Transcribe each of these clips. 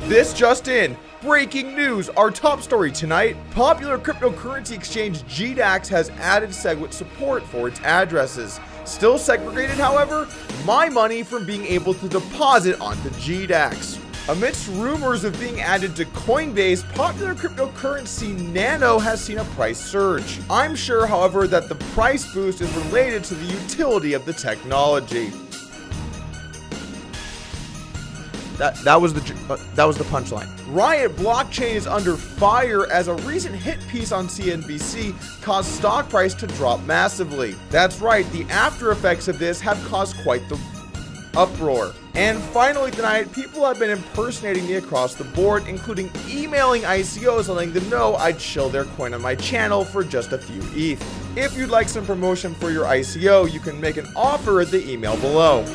This just in. Breaking news, our top story tonight. Popular cryptocurrency exchange GDAX has added SegWit support for its addresses. Still segregated, however, my money from being able to deposit onto GDAX. Amidst rumors of being added to Coinbase, popular cryptocurrency Nano has seen a price surge. I'm sure, however, that the price boost is related to the utility of the technology. That was the punchline. Riot blockchain is under fire as a recent hit piece on CNBC caused stock price to drop massively. That's right, the after effects of this have caused quite the uproar. And finally tonight, people have been impersonating me across the board, including emailing ICOs and letting them know I'd shill their coin on my channel for just a few ETH. If you'd like some promotion for your ICO, you can make an offer at the email below.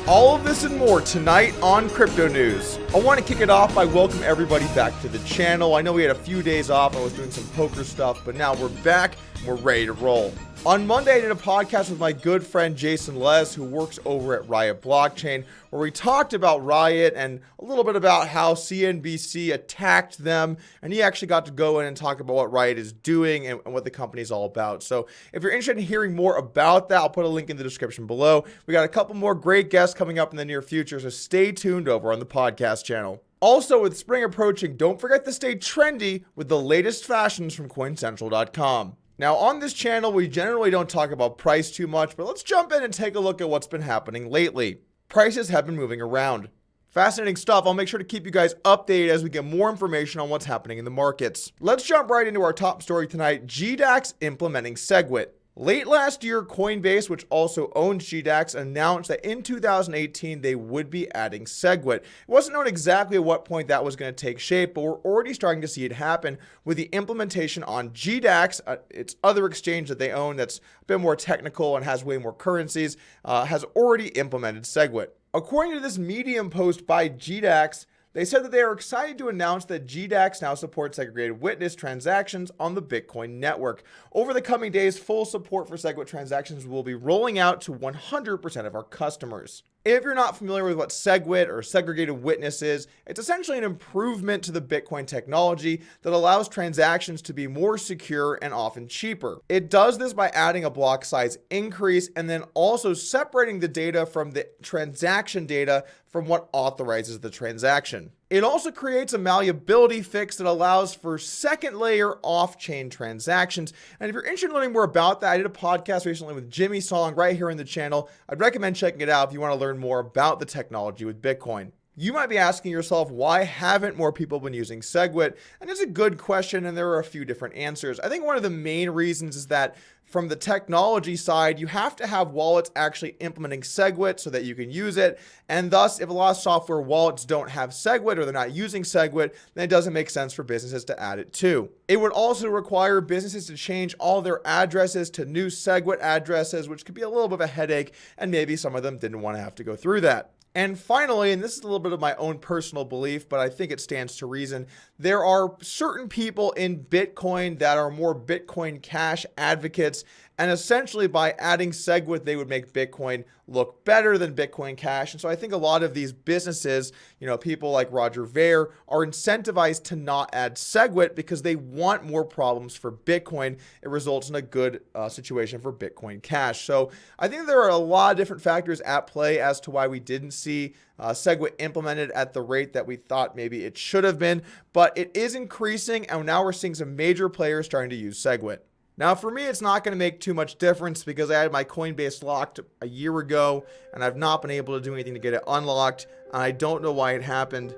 All of this and more tonight on Crypto News. I want to kick it off by welcoming everybody back to the channel. I know we had a few days off. I was doing some poker stuff, but now we're back and we're ready to roll. On Monday, I did a podcast with my good friend Jason Les, who works over at Riot Blockchain, where we talked about Riot and a little bit about how CNBC attacked them. And he actually got to go in and talk about what Riot is doing and what the company is all about. So if you're interested in hearing more about that, I'll put a link in the description below. We got a couple more great guests coming up in the near future, so stay tuned over on the podcast channel. Also, with spring approaching, don't forget to stay trendy with the latest fashions from CoinCentral.com. Now, on this channel, we generally don't talk about price too much, but let's jump in and take a look at what's been happening lately. Prices have been moving around. Fascinating stuff. I'll make sure to keep you guys updated as we get more information on what's happening in the markets. Let's jump right into our top story tonight, GDAX implementing SegWit. Late last year, Coinbase, which also owns GDAX, announced that in 2018 they would be adding SegWit. It wasn't known exactly at what point that was going to take shape, but we're already starting to see it happen with the implementation on GDAX, its other exchange that they own that's a bit more technical and has way more currencies, has already implemented SegWit. According to this Medium post by GDAX, they said that they are excited to announce that GDAX now supports segregated witness transactions on the Bitcoin network. Over the coming days, full support for SegWit transactions will be rolling out to 100% of our customers. If you're not familiar with what SegWit or segregated witness is, it's essentially an improvement to the Bitcoin technology that allows transactions to be more secure and often cheaper. It does this by adding a block size increase and then also separating the data from the transaction data from what authorizes the transaction. It also creates a malleability fix that allows for second layer off-chain transactions. And if you're interested in learning more about that, I did a podcast recently with Jimmy Song right here in the channel. I'd recommend checking it out if you want to learn more about the technology with Bitcoin. You might be asking yourself, why haven't more people been using SegWit? And it's a good question, and there are a few different answers. I think one of the main reasons is that from the technology side, you have to have wallets actually implementing SegWit so that you can use it. And thus, if a lot of software wallets don't have SegWit or they're not using SegWit, then it doesn't make sense for businesses to add it too. It would also require businesses to change all their addresses to new SegWit addresses, which could be a little bit of a headache, and maybe some of them didn't want to have to go through that. And finally, and this is a little bit of my own personal belief, but I think it stands to reason, there are certain people in Bitcoin that are more Bitcoin Cash advocates, and essentially by adding SegWit, they would make Bitcoin look better than Bitcoin Cash. And so I think a lot of these businesses, people like Roger Ver, are incentivized to not add SegWit because they want more problems for Bitcoin. It results in a good situation for Bitcoin Cash. So I think there are a lot of different factors at play as to why we didn't see SegWit implemented at the rate that we thought maybe it should have been, but it is increasing, and now we're seeing some major players starting to use SegWit. Now, for me, it's not going to make too much difference because I had my Coinbase locked a year ago, and I've not been able to do anything to get it unlocked, and I don't know why it happened.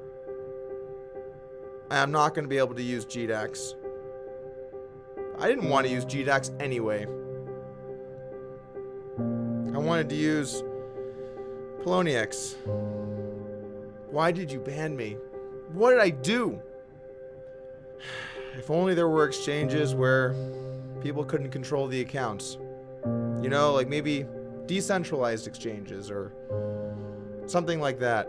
I'm not going to be able to use GDAX. I didn't want to use GDAX anyway. I wanted to use Poloniex. Why did you ban me? What did I do? If only there were exchanges where people couldn't control the accounts. Like maybe decentralized exchanges or something like that.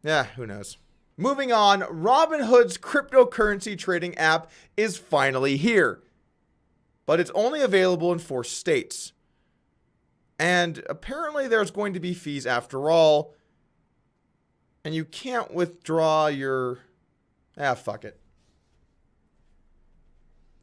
Yeah, who knows? Moving on, RobinHood's cryptocurrency trading app is finally here. But it's only available in 4 states. And apparently there's going to be fees after all. And you can't withdraw your... fuck it.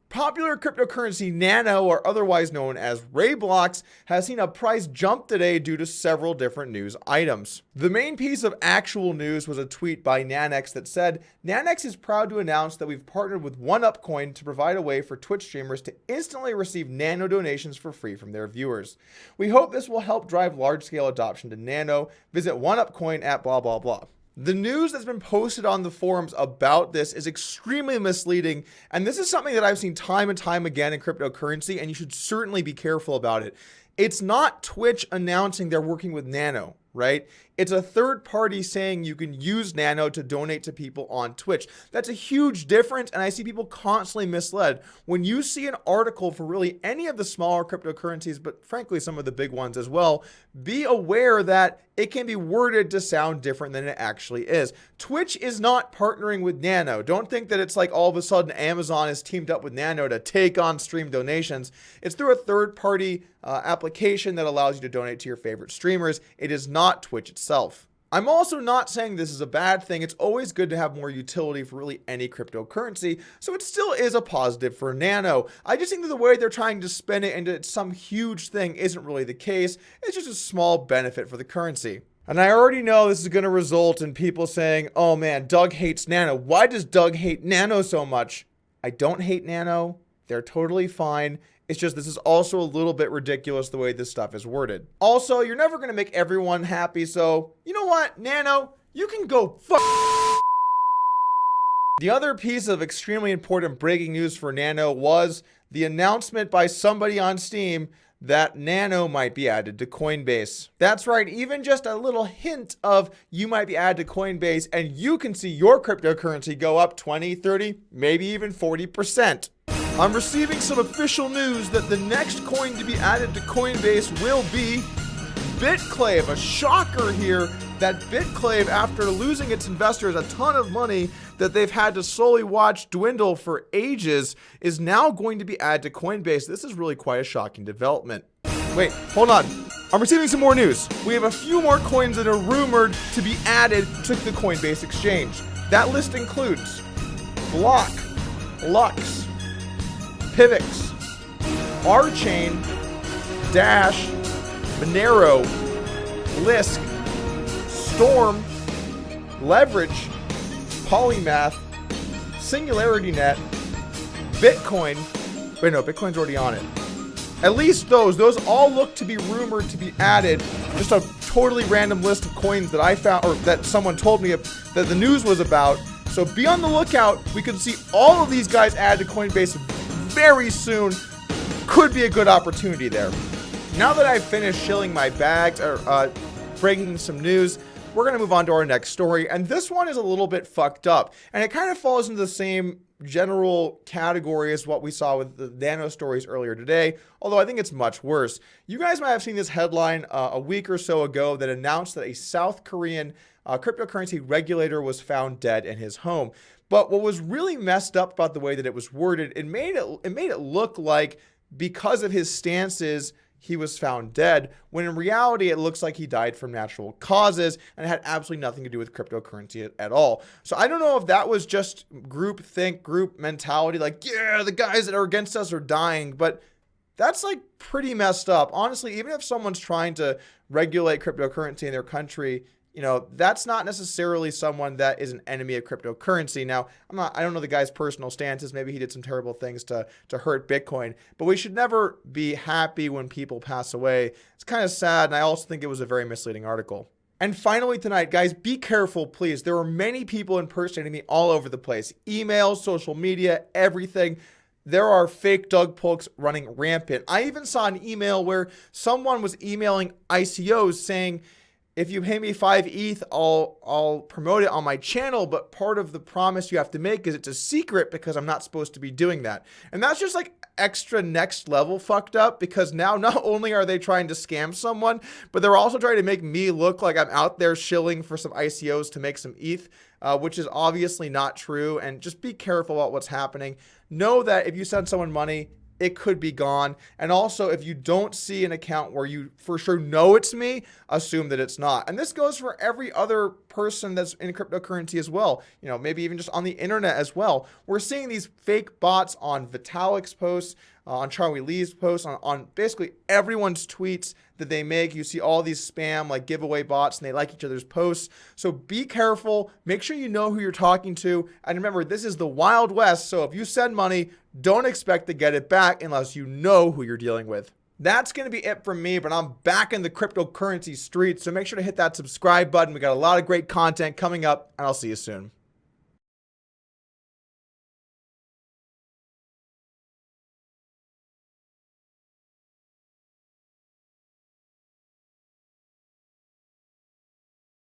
Popular cryptocurrency Nano, or otherwise known as RaiBlocks, has seen a price jump today due to several different news items. The main piece of actual news was a tweet by Nanex that said, Nanex is proud to announce that we've partnered with OneUpCoin to provide a way for Twitch streamers to instantly receive Nano donations for free from their viewers. We hope this will help drive large-scale adoption to Nano. Visit OneUpCoin at blah, blah, blah. The news that's been posted on the forums about this is extremely misleading, and this is something that I've seen time and time again in cryptocurrency, and you should certainly be careful about it. It's not Twitch announcing they're working with Nano, right? It's a third party saying you can use Nano to donate to people on Twitch. That's a huge difference, and I see people constantly misled. When you see an article for really any of the smaller cryptocurrencies, but frankly some of the big ones as well, be aware that it can be worded to sound different than it actually is. Twitch is not partnering with Nano. Don't think that it's like all of a sudden Amazon has teamed up with Nano to take on stream donations. It's through a third party application that allows you to donate to your favorite streamers. It is not Twitch itself. I'm also not saying this is a bad thing. It's always good to have more utility for really any cryptocurrency, so it still is a positive for Nano. I just think that the way they're trying to spin it into some huge thing isn't really the case. It's just a small benefit for the currency. And I already know this is going to result in people saying, oh man, Doug hates Nano. Why does Doug hate Nano so much? I don't hate Nano. They're totally fine. It's just this is also a little bit ridiculous the way this stuff is worded. Also, you're never going to make everyone happy, so you know what, Nano, you can go fuck. The other piece of extremely important breaking news for Nano was the announcement by somebody on Steam that Nano might be added to Coinbase. That's right, even just a little hint of you might be added to Coinbase and you can see your cryptocurrency go up 20, 30, maybe even 40%. I'm receiving some official news that the next coin to be added to Coinbase will be BitClave. A shocker here that BitClave, after losing its investors a ton of money that they've had to slowly watch dwindle for ages, is now going to be added to Coinbase. This is really quite a shocking development. Wait, hold on. I'm receiving some more news. We have a few more coins that are rumored to be added to the Coinbase exchange. That list includes Block, Lux, Pivx, Rchain, Dash, Monero, Lisk, Storm, Leverage, Polymath, SingularityNet, Bitcoin. Wait, no, Bitcoin's already on it. At least those all look to be rumored to be added. Just a totally random list of coins that I found, or that someone told me that the news was about. So be on the lookout. We could see all of these guys added to Coinbase very soon. Could be a good opportunity there. Now that I've finished shilling my bags, or breaking some news, we're going to move on to our next story. And this one is a little bit fucked up. And it kind of falls into the same general category as what we saw with the Nano stories earlier today, although I think it's much worse. You guys might have seen this headline a week or so ago that announced that a South Korean cryptocurrency regulator was found dead in his home. But what was really messed up about the way that it was worded, it made it look like because of his stances, he was found dead, when in reality, it looks like he died from natural causes and it had absolutely nothing to do with cryptocurrency at all. So I don't know if that was just group think, group mentality, like, yeah, the guys that are against us are dying, but that's like pretty messed up. Honestly, even if someone's trying to regulate cryptocurrency in their country, you know, that's not necessarily someone that is an enemy of cryptocurrency. Now, I don't know the guy's personal stances. Maybe he did some terrible things to hurt Bitcoin, but we should never be happy when people pass away. It's kind of sad. And I also think it was a very misleading article. And finally tonight, guys, be careful, please. There are many people impersonating me all over the place. Email, social media, everything. There are fake Doug Polks running rampant. I even saw an email where someone was emailing ICOs saying, if you pay me 5 ETH, I'll promote it on my channel, but part of the promise you have to make is it's a secret because I'm not supposed to be doing that. And that's just like extra next level fucked up, because now not only are they trying to scam someone, but they're also trying to make me look like I'm out there shilling for some ICOs to make some ETH, which is obviously not true. And just be careful about what's happening. Know that if you send someone money, it could be gone. And also, if you don't see an account where you for sure know it's me, assume that it's not. And this goes for every other person that's in cryptocurrency as well. You know, maybe even just on the internet as well. We're seeing these fake bots on Vitalik's posts, on Charlie Lee's posts, on basically everyone's tweets that they make. You see all these spam like giveaway bots, and they like each other's posts. So be careful. Make sure you know who you're talking to. And remember, this is the Wild West. So if you send money, don't expect to get it back unless you know who you're dealing with. That's going to be it from me, but I'm back in the cryptocurrency streets. So make sure to hit that subscribe button. We got a lot of great content coming up, and I'll see you soon.